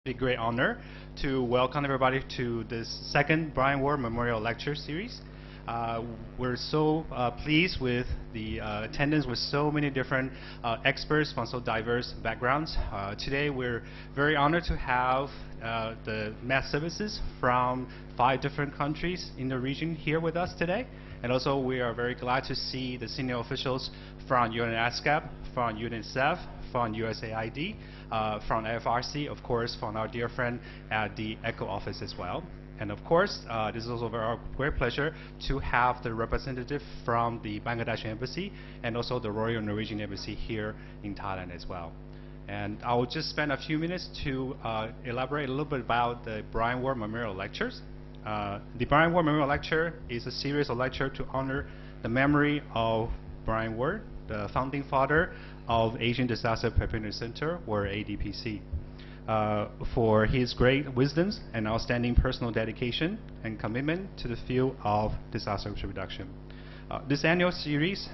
a great honor to welcome everybody to this second Brian Ward Memorial Lecture Series. We're so pleased with the attendance with so many different experts from so diverse backgrounds. Today we're very honored to have the math services from 5 different countries in the region here with us today. And also we are very glad to see the senior officials from UNASCAP, from UNICEF, from USAID, from FRC, of course, from our dear friend at the ECHO office as well. And of course, this is also our great pleasure to have the representative from the Bangladesh Embassy and also the Royal Norwegian Embassy here in Thailand as well. And I will just spend a few minutes to elaborate a little bit about the Brian Ward Memorial Lectures. The Brian Ward Memorial Lecture is a series of lectures to honor the memory of Brian Ward, the founding father of Asian Disaster Preparedness Center, or ADPC, for his great wisdoms and outstanding personal dedication and commitment to the field of disaster risk reduction. This annual series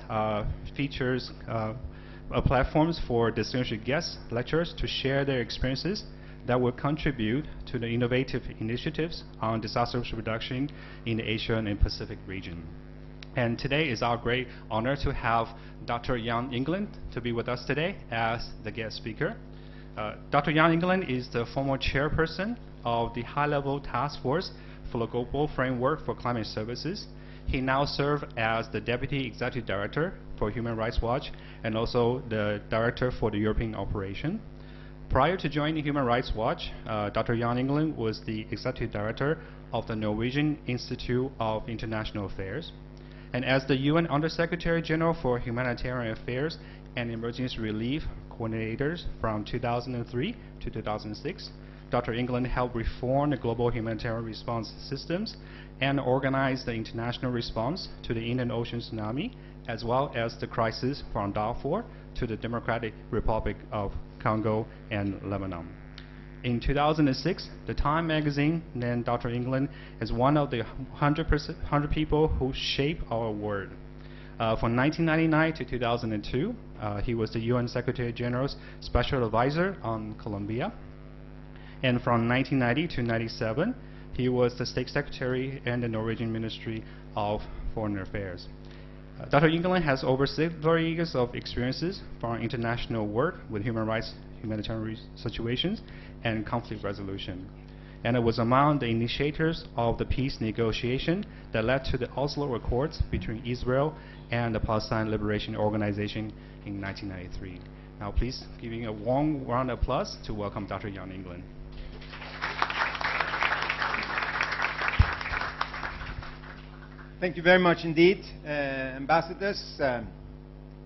features platforms for distinguished guest lecturers to share their experiences that will contribute to the innovative initiatives on disaster risk reduction in the Asian and Pacific region. And today is our great honor to have Dr. Jan Egeland to be with us today as the guest speaker. Dr. Jan Egeland is the former chairperson of the High-level Taskforce for the Global Framework for Climate Services. He now serves as the Deputy Executive Director for Human Rights Watch and also the Director for the European Operation. Prior to joining Human Rights Watch, Dr. Jan Egeland was the Executive Director of the Norwegian Institute of International Affairs. And as the UN Undersecretary General for Humanitarian Affairs and Emergency Relief Coordinators from 2003 to 2006, Dr. Egeland helped reform the global humanitarian response systems and organize the international response to the Indian Ocean tsunami, as well as the crisis from Darfur to the Democratic Republic of Congo and Lebanon. In 2006, the Time magazine named Dr. Egeland as one of the 100 people who shape our world. From 1999 to 2002, he was the UN Secretary General's Special Advisor on Colombia. And from 1990 to 1997, he was the State Secretary in the Norwegian Ministry of Foreign Affairs. Dr. Egeland has over 30 years of experiences from international work with human rights, humanitarian situations, and conflict resolution. And it was among the initiators of the peace negotiation that led to the Oslo Accords between Israel and the Palestine Liberation Organization in 1993. Now please give a warm round of applause to welcome Dr. Jan Egeland. Thank you very much indeed, ambassadors,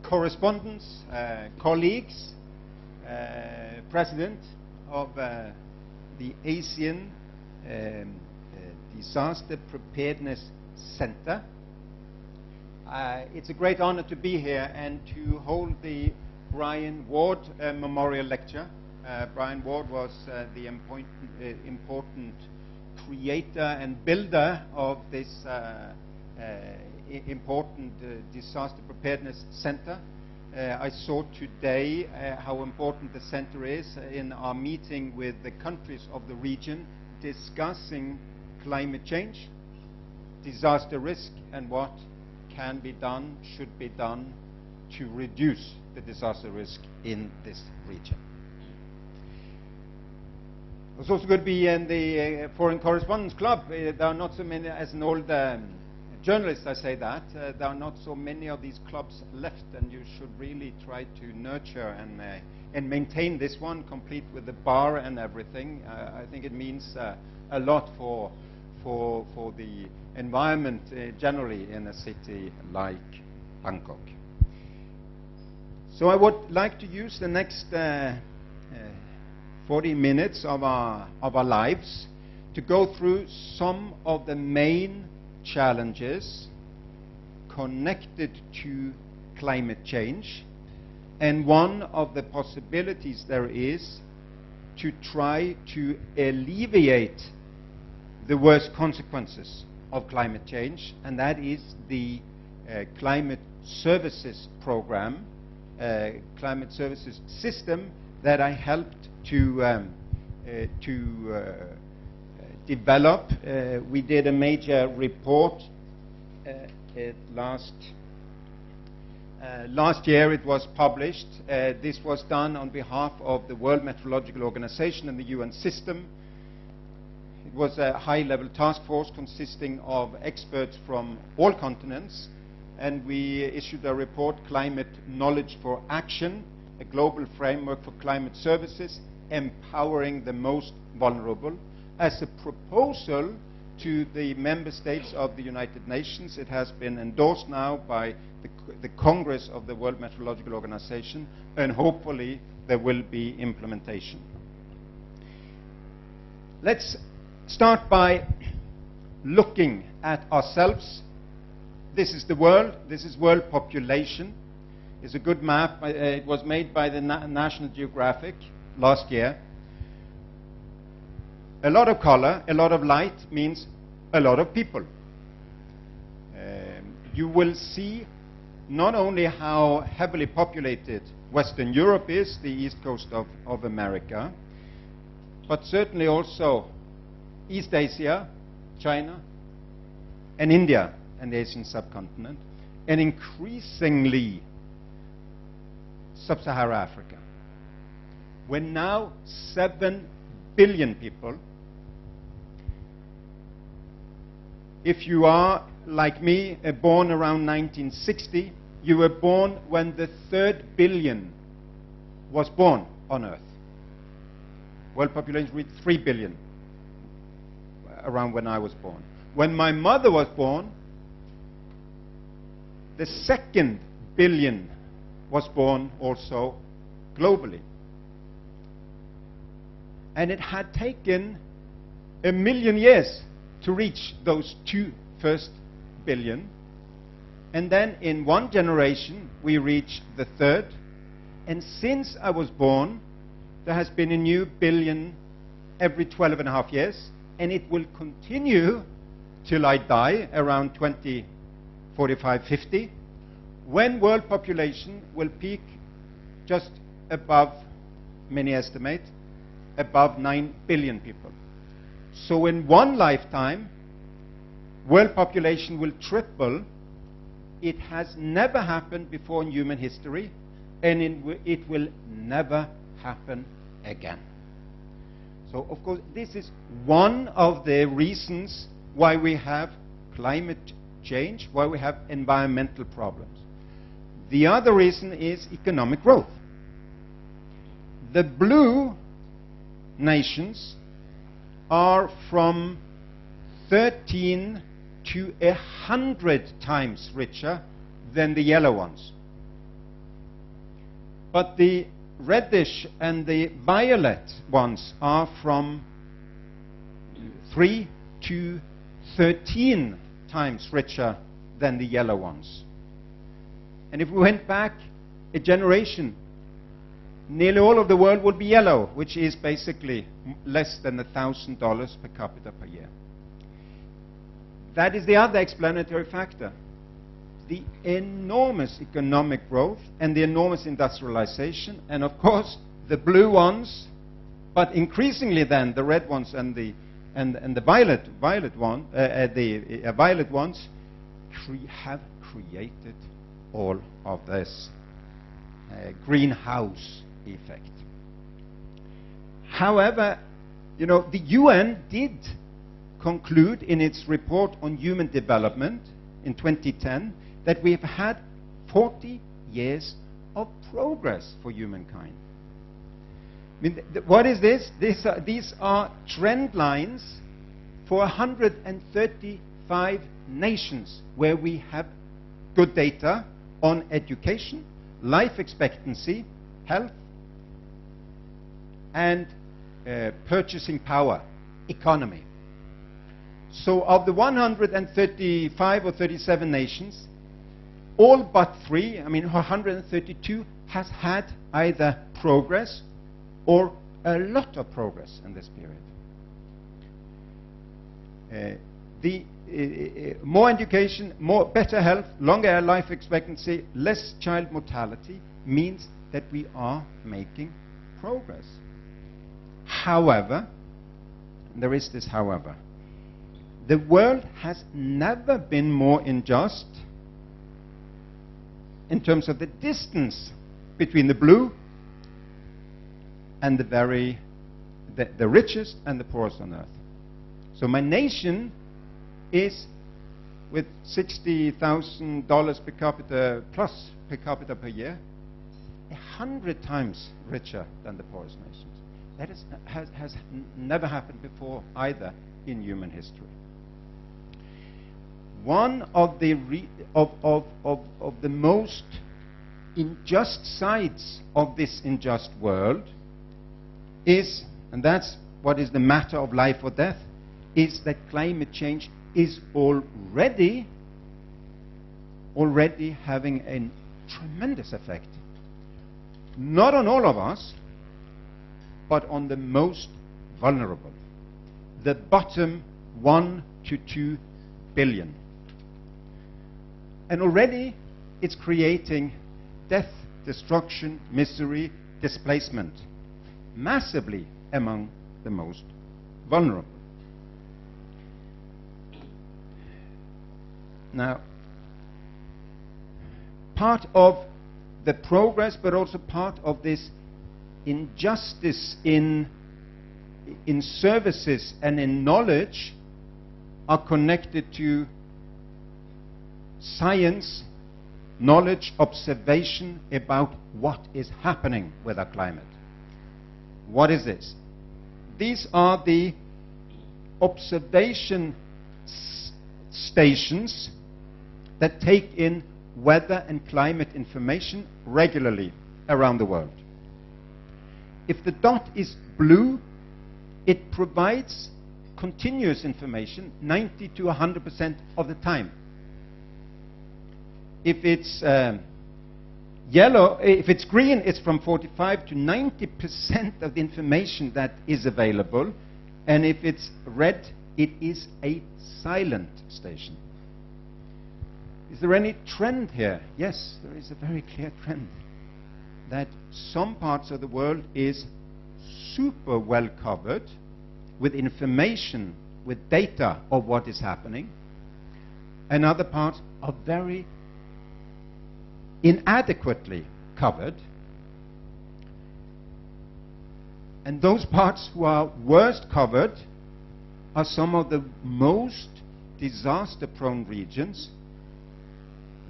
correspondents, colleagues, President of the Asian Disaster Preparedness Center. It's a great honor to be here and to hold the Brian Ward Memorial Lecture. Brian Ward was the important creator and builder of this important Disaster Preparedness Center. I saw today how important the center is in our meeting with the countries of the region discussing climate change, disaster risk, and what can be done, should be done to reduce the disaster risk in this region. It's also good to be in the Foreign Correspondents Club. There are not so many, as an old journalist I say that, there are not so many of these clubs left, and you should really try to nurture and maintain this one, complete with the bar and everything. I think it means a lot for the environment generally in a city like Bangkok. So I would like to use the next 40 minutes of our lives to go through some of the main challenges connected to climate change, and one of the possibilities there is to try to alleviate the worst consequences of climate change, and that is the climate services program, climate services system that I helped to to develop. We did a major report last year. It was published. This was done on behalf of the World Meteorological Organization and the UN system. It was a high-level task force consisting of experts from all continents, and we issued a report, Climate Knowledge for Action, a global framework for climate services, empowering the most vulnerable, as a proposal to the member states of the United Nations. It has been endorsed now by the Congress of the World Meteorological Organization, and hopefully there will be implementation. Let's start by looking at ourselves. This is the world. This is world population. It's a good map. It was made by the National Geographic last year. A lot of color, a lot of light means a lot of people. You will see not only how heavily populated Western Europe is, the east coast of America, but certainly also East Asia, China, and India, and the Asian subcontinent, and increasingly Sub-Saharan Africa. We're now 7 billion people. If you are, like me, born around 1960, you were born when the 3rd billion was born on Earth. World population reached 3 billion around when I was born. When my mother was born, the 2nd billion was born also globally. And it had taken 1 million years to reach those 2 first billion. And then in 1 generation, we reached the 3rd. And since I was born, there has been a new billion every 12.5 years. And it will continue till I die around 2045, 50, when world population will peak just above, many estimate, above 9 billion people. So in 1 lifetime, world population will triple. It has never happened before in human history, and it will never happen again. So, of course, this is one of the reasons why we have climate change, why we have environmental problems. The other reason is economic growth. The blue nations are from 13 to 100 times richer than the yellow ones. But the reddish and the violet ones are from 3 to 13 times richer than the yellow ones. And if we went back a generation, nearly all of the world would be yellow, which is basically less than $1,000 per capita per year. That is the other explanatory factor. The enormous economic growth and the enormous industrialization, and of course the blue ones, but increasingly then the red ones and the violet ones have created all of this greenhouse effect. However, the UN did conclude in its report on human development in 2010 that we've had 40 years of progress for humankind. I mean, what is this? These are trend lines for 135 nations where we have good data on education, life expectancy, health, and purchasing power, economy. So of the 135 or 37 nations, all but 3, 132, has had either progress or a lot of progress in this period. More education, better health, longer life expectancy, less child mortality means that we are making progress. however, there is this however, the world has never been more unjust in terms of the distance between the blue and the richest and the poorest on earth. So my nation is, with $60,000 per capita plus per capita per year, 100 times richer than the poorest nations. That has never happened before either in human history. One of the most unjust sides of this unjust world is, and that's what is the matter of life or death, is that climate change is already having a tremendous effect. Not on all of us, but on the most vulnerable. The bottom 1 to 2 billion. And already it's creating death, destruction, misery, displacement, massively among the most vulnerable. Now, part of the progress, but also part of this injustice in services and in knowledge, are connected to science, knowledge, observation about what is happening with our climate. What is this? These are the observation stations that take in weather and climate information regularly around the world. If the dot is blue, it provides continuous information 90 to 100% of the time. If it's yellow, if it's green, it's from 45 to 90% of the information that is available, and if it's red, it is a silent station. Is there any trend here? Yes, there is a very clear trend that some parts of the world is super well covered with information, with data of what is happening, and other parts are very inadequately covered. And those parts who are worst covered are some of the most disaster-prone regions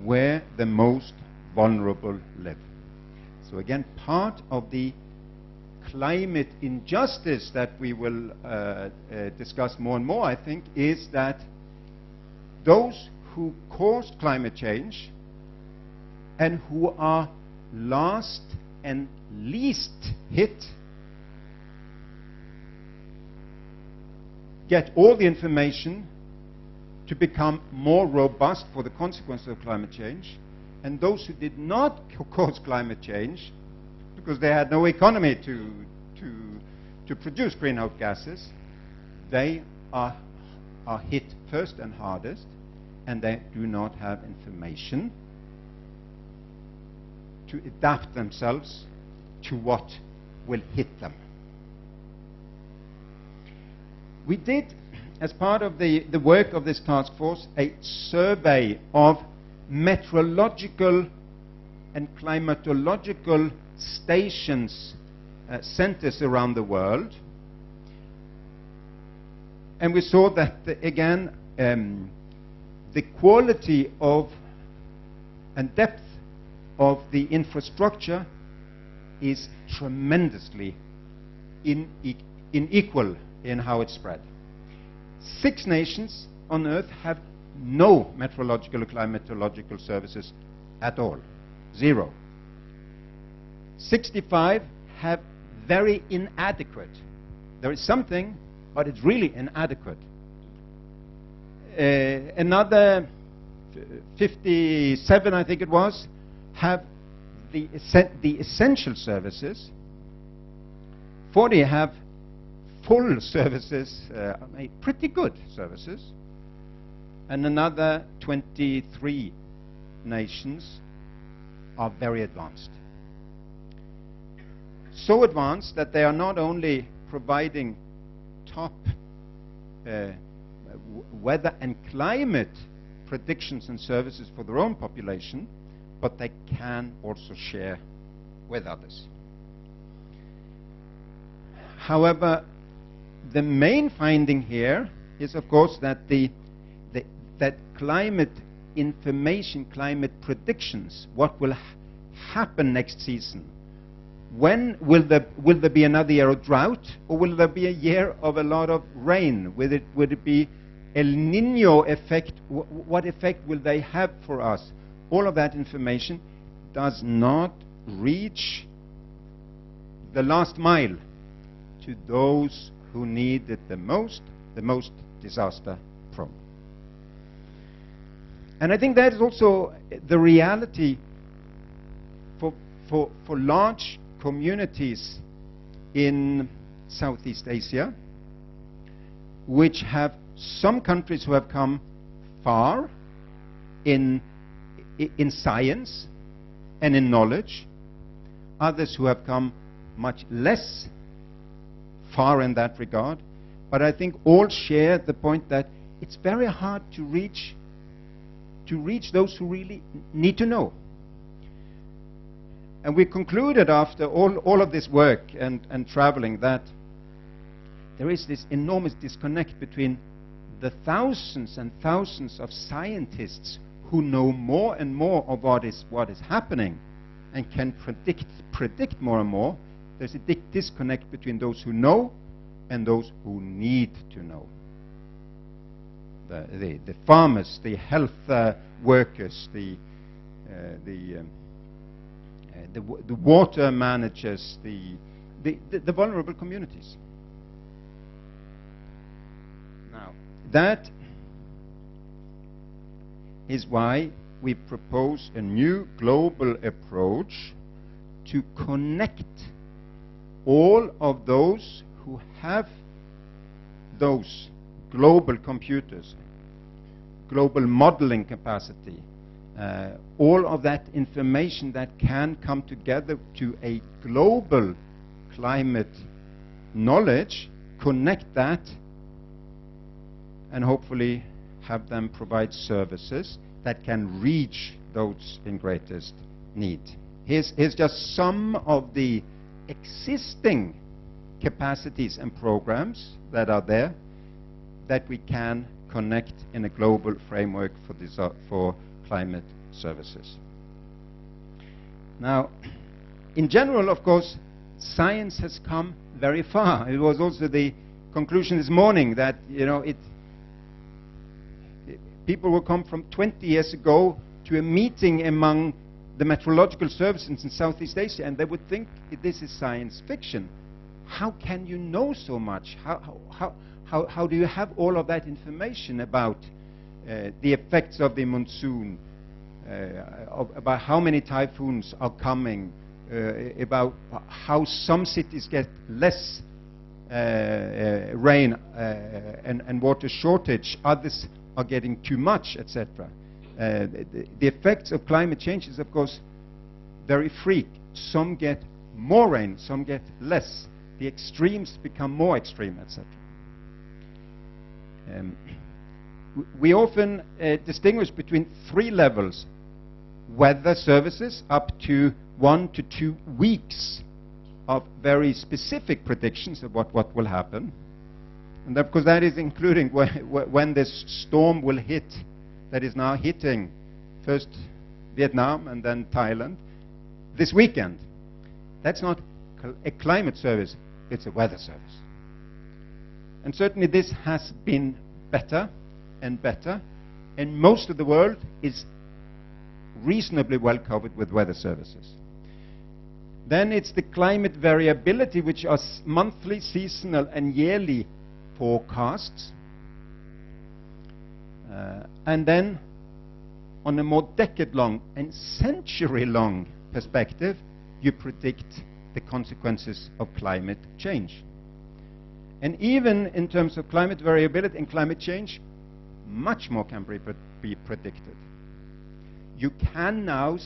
where the most vulnerable live. So again, part of the climate injustice that we will discuss more and more, I think, is that those who caused climate change and who are last and least hit get all the information to become more robust for the consequences of climate change, and those who did not cause climate change because they had no economy to produce greenhouse gases, they are hit first and hardest, and they do not have information to adapt themselves to what will hit them. We did, as part of the work of this task force, a survey of meteorological and climatological stations, centers around the world. And we saw that, again, the quality of and depth of the infrastructure is tremendously unequal in how it's spread. 6 nations on Earth have no meteorological or climatological services at all. 0. 65 have very inadequate. There is something, but it's really inadequate. Another 57, I think it was, have the essential services. 40 have full services, pretty good services. And another 23 nations are very advanced. So advanced that they are not only providing top weather and climate predictions and services for their own population, but they can also share with others. However, the main finding here is, of course, that that climate information, climate predictions, what will happen next season, when will there be another year of drought, or will there be a year of a lot of rain? Would it be El Nino effect? What effect will they have for us? All of that information does not reach the last mile to those who need it the most disaster prone. And I think that is also the reality for large communities in Southeast Asia, which have some countries who have come far in science and in knowledge, others who have come much less far in that regard, but I think all share the point that it's very hard to reach those who really need to know. And we concluded after all of this work and traveling that there is this enormous disconnect between the thousands and thousands of scientists who know more and more of what is happening and can predict more and more. There's a disconnect between those who know and those who need to know. The farmers, the health workers, the water managers, the vulnerable communities. Now, that is why we propose a new global approach to connect all of those who have those global computers, global modeling capacity, all of that information that can come together to a global climate knowledge, connect that, and hopefully have them provide services that can reach those in greatest need. Here's just some of the existing capacities and programs that are there that we can connect in a global framework for climate services. Now, in general, of course, science has come very far. It was also the conclusion this morning that, people will come from 20 years ago to a meeting among the meteorological services in Southeast Asia, and they would think this is science fiction. How can you know so much? How do you have all of that information about the effects of the monsoon, about how many typhoons are coming, about how some cities get less rain and water shortage, others are getting too much, etc. The effects of climate change is, of course, very freak. Some get more rain, some get less. The extremes become more extreme, etc. We often distinguish between 3 levels: weather services up to 1 to 2 weeks of very specific predictions of what will happen. And of course that is including when this storm will hit, that is now hitting first Vietnam and then Thailand this weekend. That's not a climate service, it's a weather service. And certainly this has been better and better, and most of the world is reasonably well covered with weather services. Then it's the climate variability, which are monthly, seasonal, and yearly forecasts. And then, on a more decade-long and century-long perspective, you predict the consequences of climate change. And even in terms of climate variability and climate change, much more can be predicted. You can now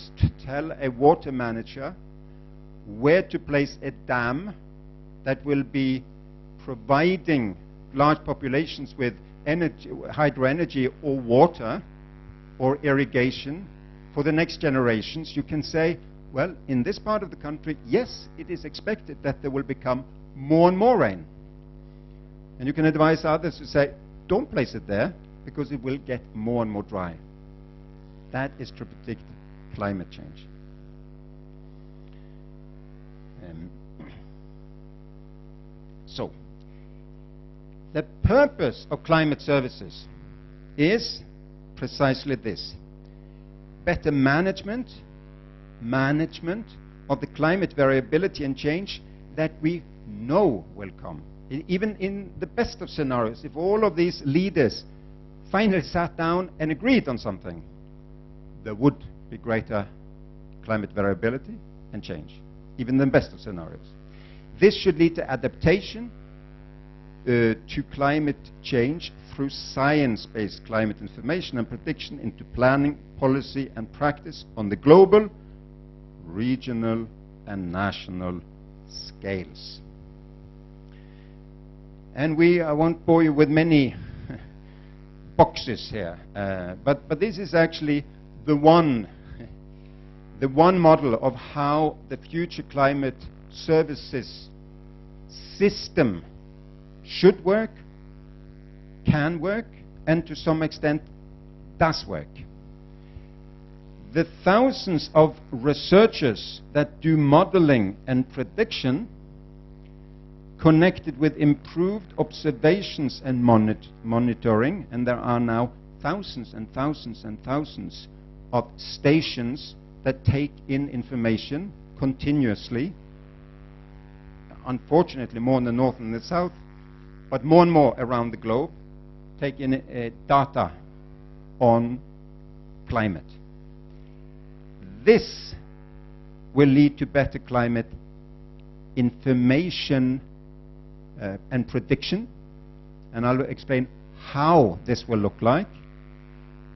tell a water manager where to place a dam that will be providing large populations with energy, hydro energy or water or irrigation for the next generations, you can say, well, in this part of the country, yes, it is expected that there will become more and more rain. And you can advise others to say, don't place it there, because it will get more and more dry. That is to predict climate change. So, the purpose of climate services is precisely this: better management of the climate variability and change that we know will come. Even in the best of scenarios, if all of these leaders finally sat down and agreed on something, there would be greater climate variability and change, even in the best of scenarios. This should lead to adaptation to climate change through science-based climate information and prediction into planning, policy and practice on the global, regional and national scales. And I won't bore you with many boxes here, but this is actually the one model of how the future climate services system should work, can work, and to some extent does work. The thousands of researchers that do modeling and prediction, connected with improved observations and monitoring, and there are now thousands and thousands and thousands of stations that take in information continuously, unfortunately more in the north and the south, but more and more around the globe, take in data on climate. This will lead to better climate information and prediction, and I'll explain how this will look like.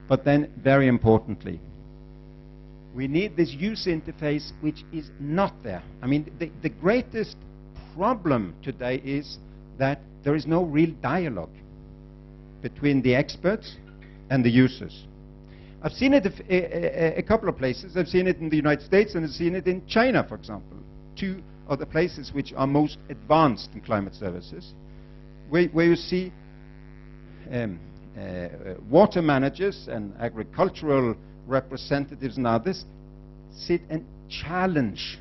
But then, very importantly, we need this user interface which is not there. I mean, the greatest problem today is that there is no real dialogue between the experts and the users. I've seen it a couple of places. I've seen it in the United States and I've seen it in China, for example. Two of the places which are most advanced in climate services, where you see water managers and agricultural representatives and others sit and challenge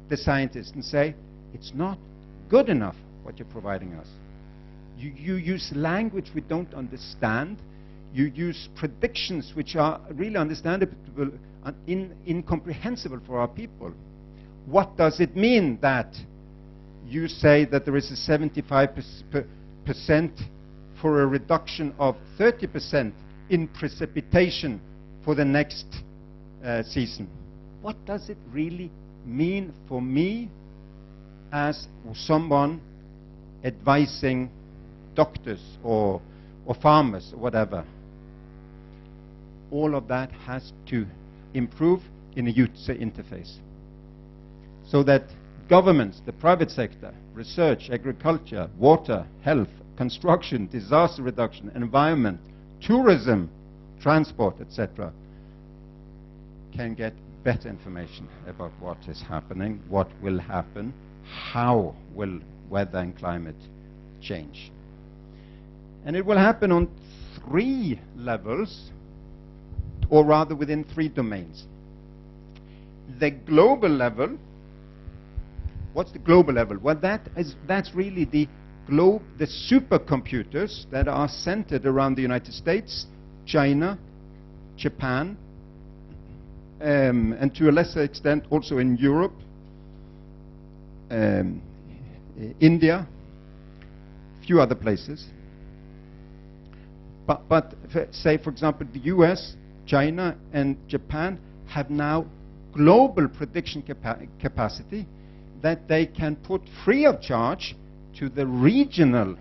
the scientists and say, it's not good enough what you're providing us. You use language we don't understand. You use predictions which are really understandable and incomprehensible for our people. What does it mean that you say that there is a 75% for a reduction of 30% in precipitation for the next season? What does it really mean for me as someone advising doctors or farmers or whatever? All of that has to improve in a user interface, so that governments, the private sector, research, agriculture, water, health, construction, disaster reduction, environment, tourism, transport, etc., can get better information about what is happening, what will happen, how will weather and climate change. And it will happen on 3 levels, or rather within 3 domains. The global level. What's the global level? Well, that's really the supercomputers that are centered around the United States, China, Japan, and to a lesser extent also in Europe, India, a few other places. But say, for example, the US, China, and Japan have now global prediction capacity that they can put free of charge to the regional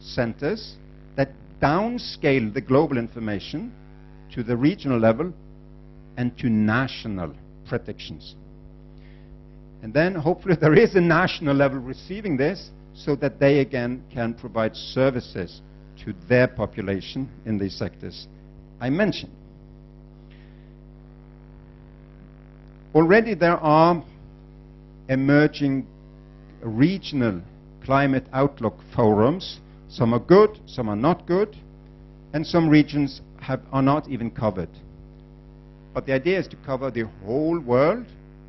centers that downscale the global information to the regional level and to national predictions. And then hopefully there is a national level receiving this, so that they again can provide services to their population in these sectors I mentioned. Already there are emerging regional climate outlook forums. Some are good, some are not good, and some regions are not even covered. But the idea is to cover the whole world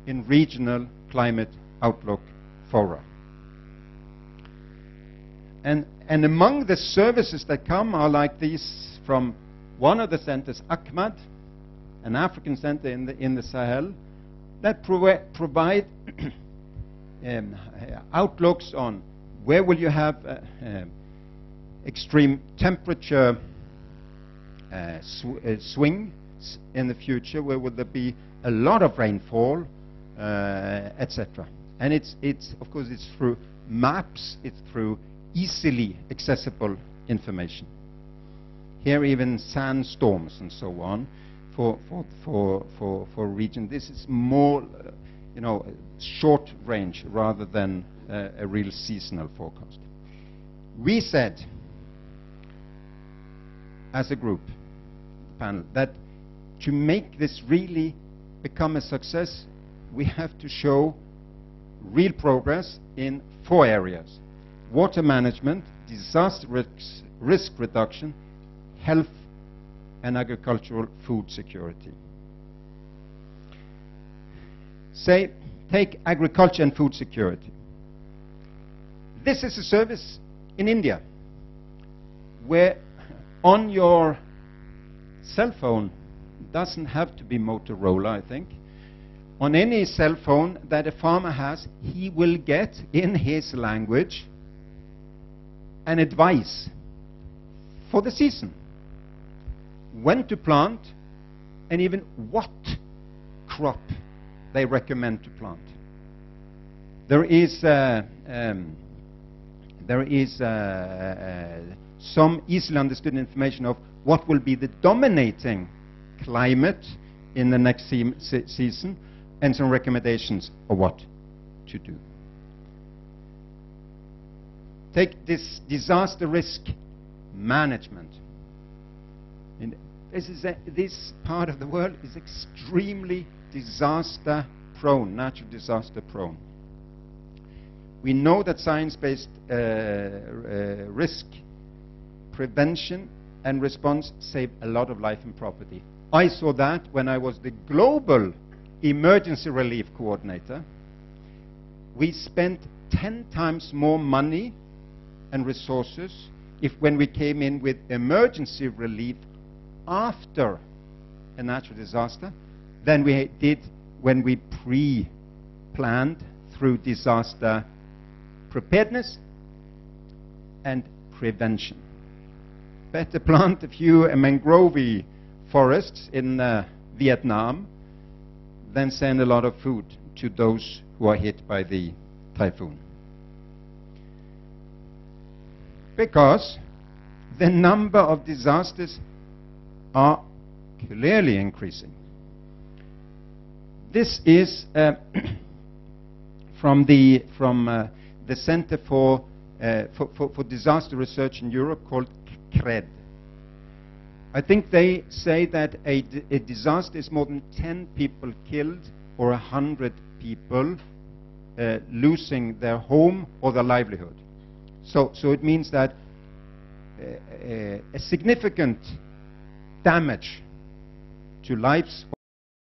in regional climate outlook fora. And among the services that come are like these from one of the centers, ACMAD, an African center in the Sahel, that provide outlooks on where will you have extreme temperature swings in the future, where will there be a lot of rainfall, etc. And it's of course it's through maps, it's through easily accessible information. Here even sandstorms and so on for region. This is more short range rather than a real seasonal forecast. We said as a group panel that to make this really become a success, we have to show real progress in 4 areas: water management, disaster risk reduction, health, and agricultural food security. Take agriculture and food security. This is a service in India where on your cell phone, doesn't have to be Motorola, I think, on any cell phone that a farmer has, he will get in his language an advice for the season, when to plant, and even what crop they recommend to plant. There is some easily understood information of what will be the dominating climate in the next season, and some recommendations of what to do. Take this disaster risk management. And this part of the world is extremely disaster prone, natural disaster prone. We know that science-based risk prevention and response save a lot of life and property. I saw that when I was the global emergency relief coordinator. We spent 10 times more money and resources when we came in with emergency relief after a natural disaster than we did when we pre-planned through disaster preparedness and prevention. Better plant a few mangrove forests in Vietnam than send a lot of food to those who are hit by the typhoon. Because the number of disasters are clearly increasing. This is from the Center for Disaster Research in Europe called CRED. I think they say that a disaster is more than 10 people killed or 100 people losing their home or their livelihood. So it means that a significant damage to lives